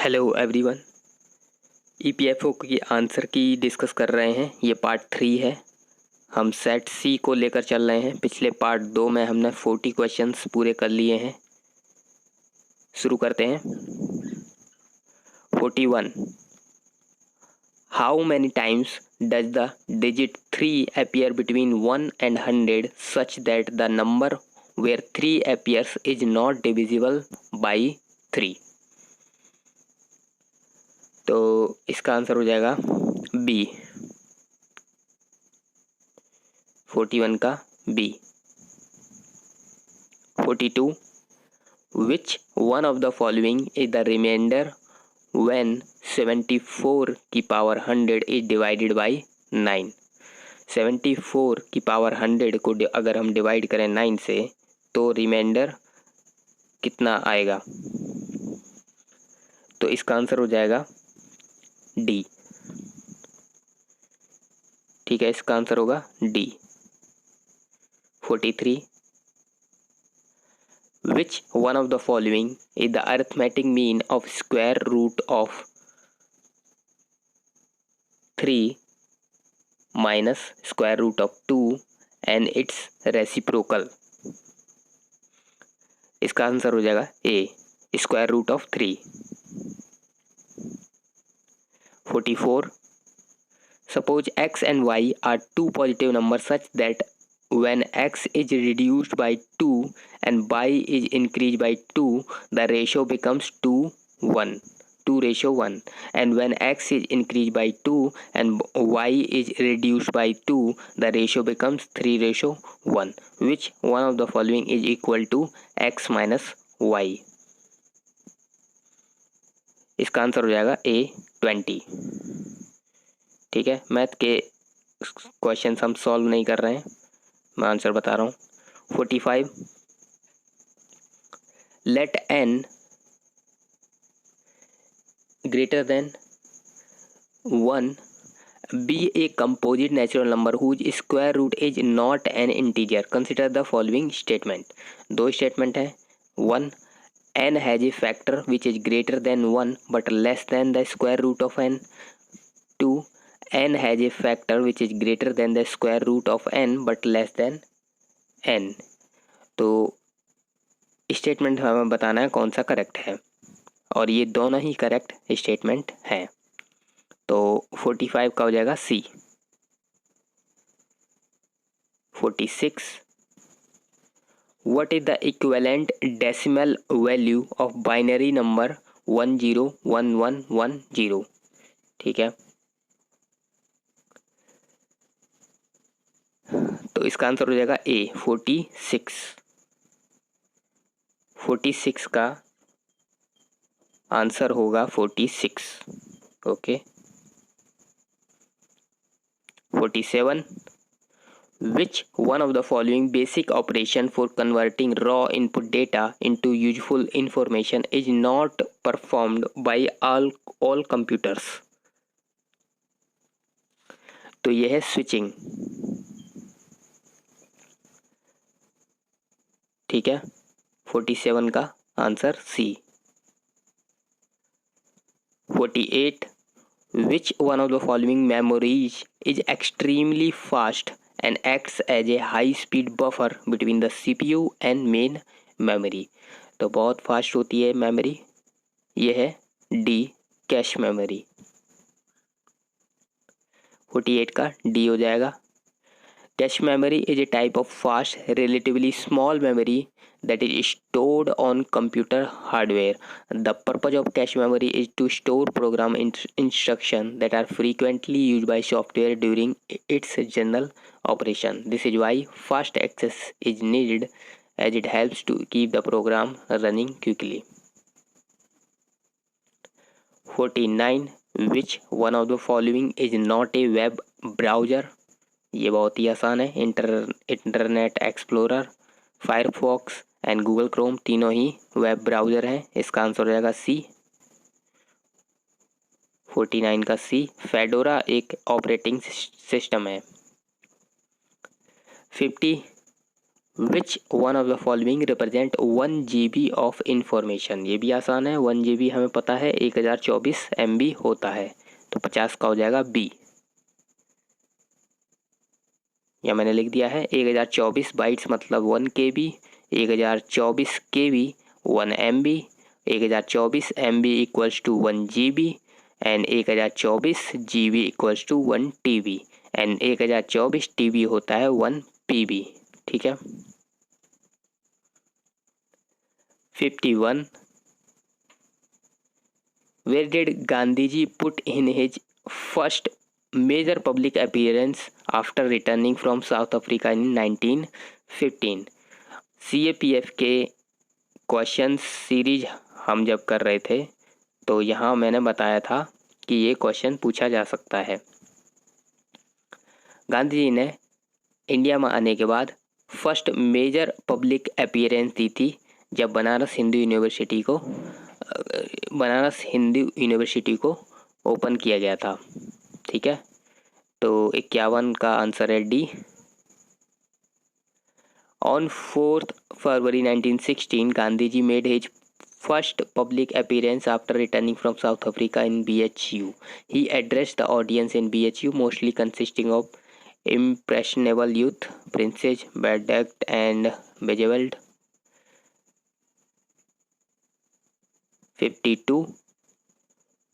Hello everyone. EPFO की answer की discuss कर रहे हैं। ये पार्ट 3 है। हम सेट सी को लेकर चल रहे हैं। पिछले पार्ट 2 में हमने 40 क्वेश्चंस पूरे कर लिए हैं। शुरू करते हैं। 41 how many times does the digit 3 appear between 1 and 100 such that the number where 3 appears is not divisible by 3। तो इसका आंसर हो जाएगा बी, 41 का B. 42 which one of the following is the reminder when 74 की power 100 is divided by 9। 74 की power 100 को अगर हम डिवाइड करें 9 से तो रिमाइंडर कितना आएगा? तो इसका आंसर हो जाएगा डी। ठीक है, इसका आंसर होगा D. 43 which one of the following is the arithmetic mean of square root of 3 minus square root of 2 and its reciprocal? इसका आंसर हो जाएगा ए, square root of 3। 44 suppose x and y are two positive numbers such that when x is reduced by 2 and y is increased by 2, the ratio becomes 2:1, and when x is increased by 2 and y is reduced by 2, the ratio becomes 3:1. Which one of the following is equal to x minus y? इसका answer हो जाएगा ए, 20। ठीक है, math के question हम solve नहीं कर रहे हैं, मैं आंसर बता रहा हूँ। 45 late n greater than 1 be a composite natural number whose square root is not an integer. Consider the following statement. दो स्टेटमेंट है। 1 n has a factor which is greater than 1 but less than the square root of n. 2 n has a factor which is greater than the square root of n but less than n। तो statement हमें बताना है कौन सा correct है, और ये दोनों ही करेक्ट स्टेटमेंट हैं। तो 45 का हो जाएगा सी। 46 what is the equivalent decimal value of binary number 101110? ठीक है, तो इसका आंसर हो जाएगा ए, 46। 46 का आंसर होगा 46। Okay. 47 which one of the following basic operation for converting raw input data into useful information is not performed by all computers? तो यह है स्विचिंग। ठीक है, 47 का answer C. 48 which one of the following memories is extremely fast and acts as a high speed buffer between the CPU and main memory? तो बहुत fast होती है मेमोरी, ये है डी, कैश मेमोरी। 48 का डी हो जाएगा। Cache memory is a type of fast relatively small memory that is stored on computer hardware. The purpose of cache memory is to store program instructions that are frequently used by software during its general operation. This is why fast access is needed as it helps to keep the program running quickly. 49 which one of the following is not a web browser? ये बहुत ही आसान है। Internet explorer, Firefox and Google Chrome तीनों ही web browser हैं। इसका answer हो जाएगा सी, 49 का सी। फेडोरा एक ऑपरेटिंग सिस्टम है। 50 विच one of the following represent 1 GB of information. ये भी आसान है, 1 GB हमें पता है 1024 MB होता है, तो 50 का हो जाएगा बी। या मैंने लिख दिया है 1024 बाइट्स मतलब 1 KB, 1024 KB 1 MB, 1024 MB equals to 1 GB and 1024 GB equals to 1 TB and 1024 TB होता है 1 PB। ठीक है। 51 Where did Gandhiji put in his first major public appearance after returning from South Africa in 1915? CAPF के question series हम जब कर रहे थे तो यहाँ मैंने बताया था कि ये क्वेश्चन पूछा जा सकता है। गांधी जी ने इंडिया में आने के बाद फर्स्ट मेजर पब्लिक अपीयरेंस दी थी जब बनारस हिंदू यूनिवर्सिटी को ओपन किया गया था। ठीक है, तो 51 का आंसर है D. On 4 February 1916 Gandhi ji made his first public appearance after returning from South Africa in BHU. He addressed the audience in BHU, mostly consisting of impressionable youth, Princes Bedecked and Bejeweled. 52.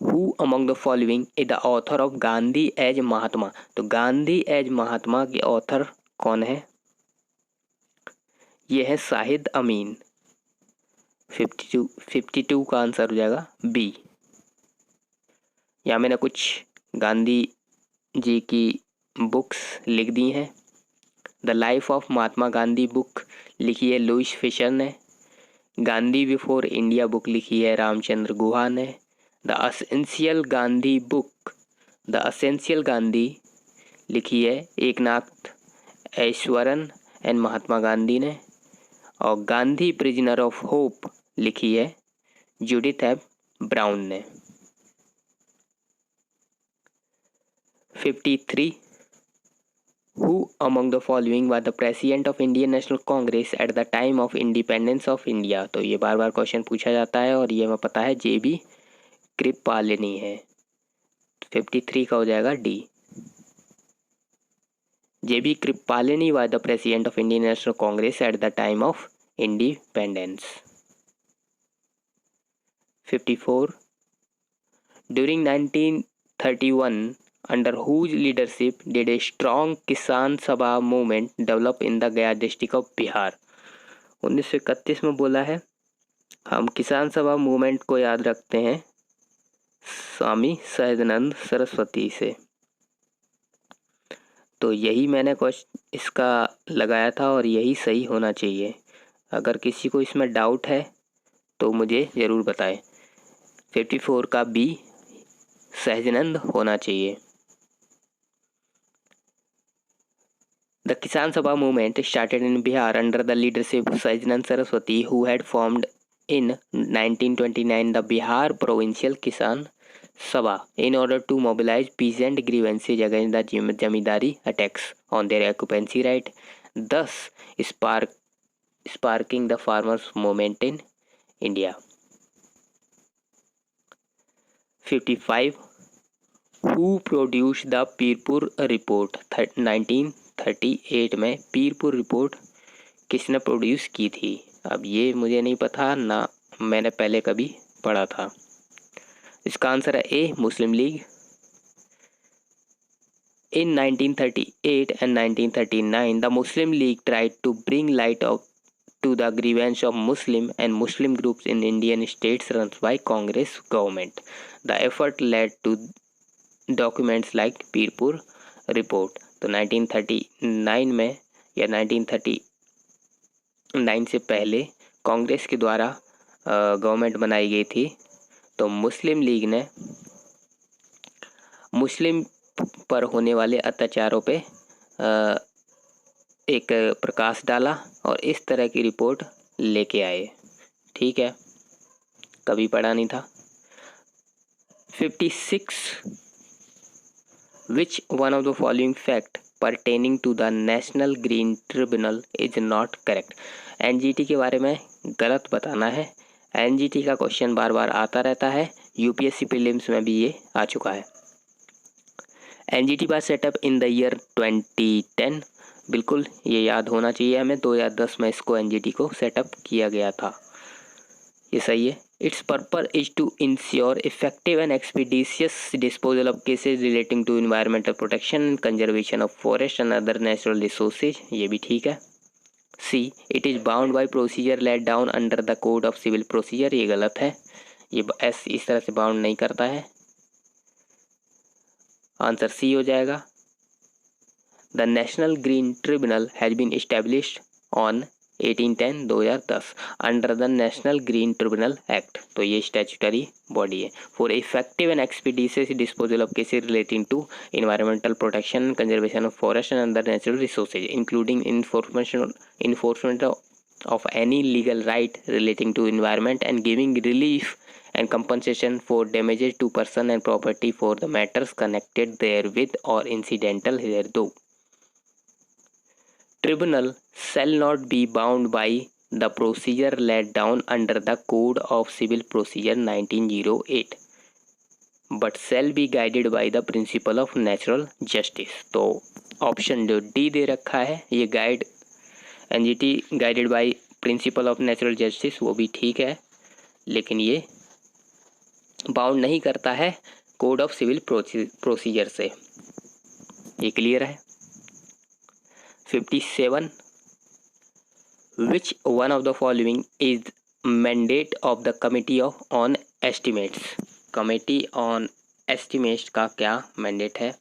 Who among the following is the author of Gandhi as Mahatma? तो Gandhi as महात्मा के author कौन है? ये है शाहिद अमीन। 52 का answer हो जाएगा B. यहाँ मैंने कुछ गांधी जी की बुक्स लिख दी हैं। The life of Mahatma Gandhi book लिखी है लुइस फिशर ने। गांधी बिफोर इंडिया बुक लिखी है रामचंद्र गुहा ने। द असेंशियल गांधी लिखी है एकनाथ ऐश्वरन एंड महात्मा गांधी ने। और गांधी प्रिजनर ऑफ होप लिखी है जूडिथ एफ ब्राउन ने। 53. Who among the following was the president of Indian National Congress at the time of independence of India? तो ये बार बार क्वेश्चन पूछा जाता है और ये हमें पता है JB कृपलानी है। 53 का हो जाएगा D. JB Kripalani was the president of Indian National Congress at the time of independence. 54. During 1931 under whose leadership did a strong Kisan Sabha movement develop in the Gaya district of Bihar? 1931 में बोला है। हम किसान सभा movement को याद रखते हैं स्वामी सहजानंद सरस्वती से। तो यही मैंने इसका लगाया था और यही सही होना चाहिए। अगर किसी को इसमें डाउट है तो मुझे ज़रूर बताएं। 54 का बी सहजानंद होना चाहिए। The Kisan Sabha movement started in Bihar under the leadership of Sahajanand Saraswati, who had formed in 1929 the Bihar Provincial Kisan Sabha in order to mobilize peasant grievances against the zamindari attacks on their occupancy right, thus sparking the farmers' movement in India. 55. Who produced the Pirpur report? 1938 में Pirpur report किसने produce की थी? अब ये मुझे नहीं पता, ना मैंने पहले कभी पढ़ा था। इसका आंसर है ए मुस्लिम league. In 1938 and 1939 the Muslim League tried to bring light to the grievance of Muslim and Muslim groups in Indian states run by Congress government. The effort led to documents like Pirpur report. तो 1939 में या 1939 से पहले कांग्रेस के द्वारा government बनाई गई थी। तो मुस्लिम लीग ने मुस्लिम पर होने वाले अत्याचारों पे एक प्रकाश डाला और इस तरह की रिपोर्ट लेके आए। ठीक है, कभी पढ़ा नहीं था। 56. Which one of the following fact pertaining to the National Green Tribunal is not correct. NGT के बारे में गलत बताना है। NGT का क्वेश्चन बार बार आता रहता है, यूपीएससी प्रीलिम्स में भी ये आ चुका है। NGT was set up in the year 2010, बिल्कुल ये याद होना चाहिए हमें, 2010 में इसको NGT को सेटअप किया गया था, ये सही है। Its purpose is to ensure effective and expeditious disposal of cases relating to environmental protection and conservation of forest and other natural resources, ये भी ठीक है। C. It is bound by procedure laid down under the Code of Civil Procedure, ये गलत है, ये इस तरह से बाउंड नहीं करता है, आंसर सी हो जाएगा। The National Green Tribunal has been established on 1810-2010 under the National Green Tribunal Act, तो ये स्टैट्यूटरी बॉडी है for effective and expeditious disposal of cases relating to environmental protection, conservation of forest and other natural resources, including enforcement of any legal right relating to environment and giving relief and compensation for damages to person and property for the matters connected therewith or incidental thereto. Tribunal shall not be bound by the procedure laid down under the Code of Civil Procedure 1908 but shall be guided by the principle of natural justice. तो option जो D दे रखा है ये guide NGT guided by principle of natural justice, वो भी ठीक है, लेकिन ये बाउंड नहीं करता है कोड ऑफ सिविल प्रोसीजर से, ये क्लियर है। 57. Which one of the following is mandate of the Committee on Estimates? Committee on Estimates का क्या मैंडेट है?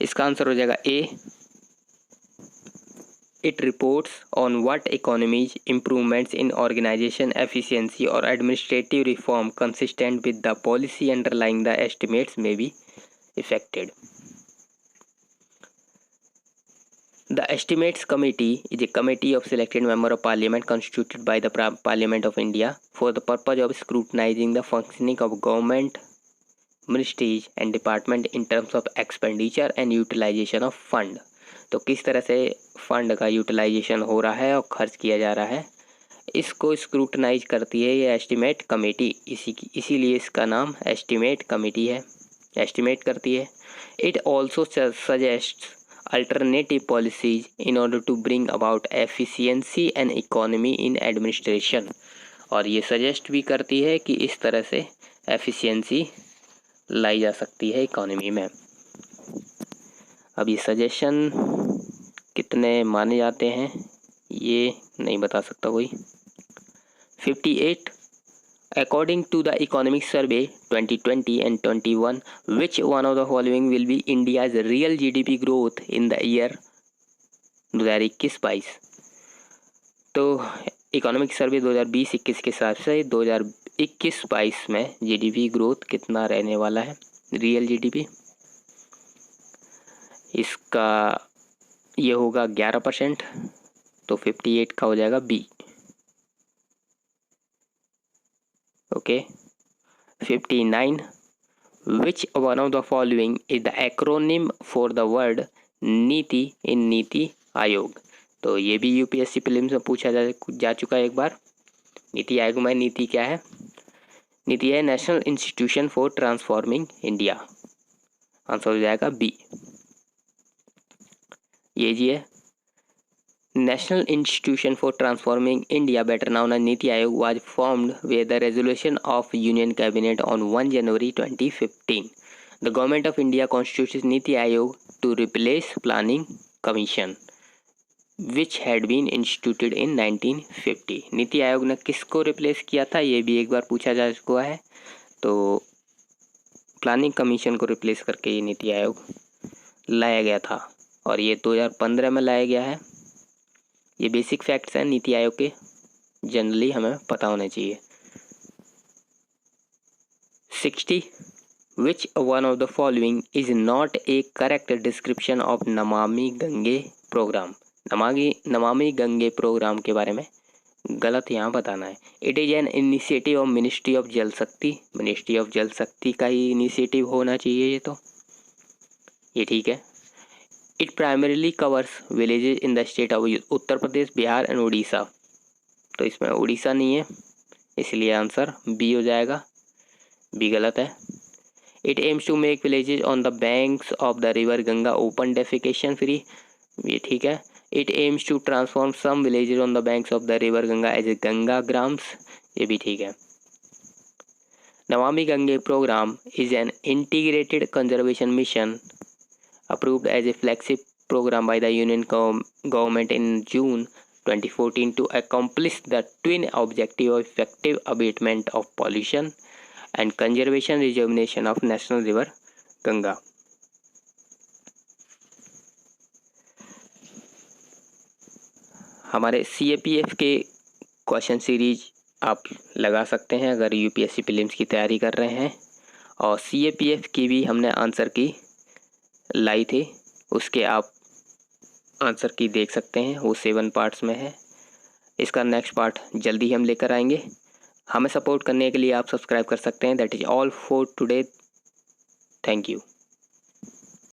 इसका आंसर हो जाएगा ए। It reports on what economies, improvements in organization efficiency or administrative reform consistent with the policy underlying the estimates may be effected. The Estimates Committee is a committee of selected members of Parliament constituted by the Parliament of India for the purpose of scrutinizing the functioning of government, ministries and department in terms of expenditure and utilization of fund. तो किस तरह से fund का utilisation हो रहा है और खर्च किया जा रहा है, इसको स्क्रूटनाइज करती है ये एस्टिमेट कमेटी, इसीलिए इसका नाम एस्टिमेट कमेटी है, एस्टिमेट करती है। It also suggest alternative policies in order to bring about efficiency and economy in administration, और ये सजेस्ट भी करती है कि इस तरह से एफिशिएंसी लाई जा सकती है इकोनॉमी में। अब ये सजेशन कितने माने जाते हैं ये नहीं बता सकता कोई। 58. According to the Economic Survey 2020 and 21, which one of the following will be India's real GDP growth in the year 2021-22? तो इकोनॉमिक सर्वे 2020-21 के हिसाब से 2021-22 में जीडीपी ग्रोथ कितना रहने वाला है, रियल जीडीपी, इसका ये होगा 11%, तो 58 का हो जाएगा B. Okay. 59. Which one of the following is the acronym for the word नीति in नीति आयोग? तो ये भी यूपीएससी प्रीलिम्स में पूछा जा चुका है एक बार। नीति आयोग में नीति क्या है? नीति है national institution for transforming India, answer हो जाएगा बी। ये जी है National Institution for Transforming India, better known as Niti Aayog, was formed with the resolution of Union Cabinet on 1 January 2015. The Government of India constitutes Niti Aayog to replace Planning Commission, which had been instituted in 1950. NITI Aayog ने किसको replace किया था ये भी एक बार पूछा जा चुका है, तो प्लानिंग कमीशन को रिप्लेस करके ये नीति आयोग लाया गया था और ये 2015 में लाया गया है। ये बेसिक फैक्ट्स हैं नीति आयोग के, जनरली हमें पता होने चाहिए। 60. Which one of the following is not a correct description of Namami Gange programme? Namami Gange programme के बारे में गलत यहाँ बताना है। It is an initiative of ministry of जल शक्ति, मिनिस्ट्री ऑफ जल शक्ति का ही इनिशिएटिव होना चाहिए ये, तो ये ठीक है। It primarily covers villages in the state of Uttar Pradesh, Bihar and Orissa. तो इसमें उड़ीसा नहीं है, इसलिए आंसर बी हो जाएगा। बी गलत है। It aims to make villages on the banks of the river Ganga open defecation free. ये ठीक है। It aims to transform some villages on the banks of the river Ganga as a Ganga grams. ये भी ठीक है। Namami Gange programme is an integrated conservation mission approved as a flagship program by the Union government in June 2014 to accomplish the twin objective of effective abatement of pollution and conservation rejuvenation of national river Ganga. हमारे CAPF के question series आप लगा सकते हैं अगर UPSC prelims की तैयारी कर रहे हैं, और CAPF की भी हमने आंसर की लाई थी, उसके आप आंसर की देख सकते हैं, वो 7 पार्ट्स में है। इसका नेक्स्ट पार्ट जल्दी हम लेकर आएंगे। हमें सपोर्ट करने के लिए आप सब्सक्राइब कर सकते हैं। That is all for today. Thank you.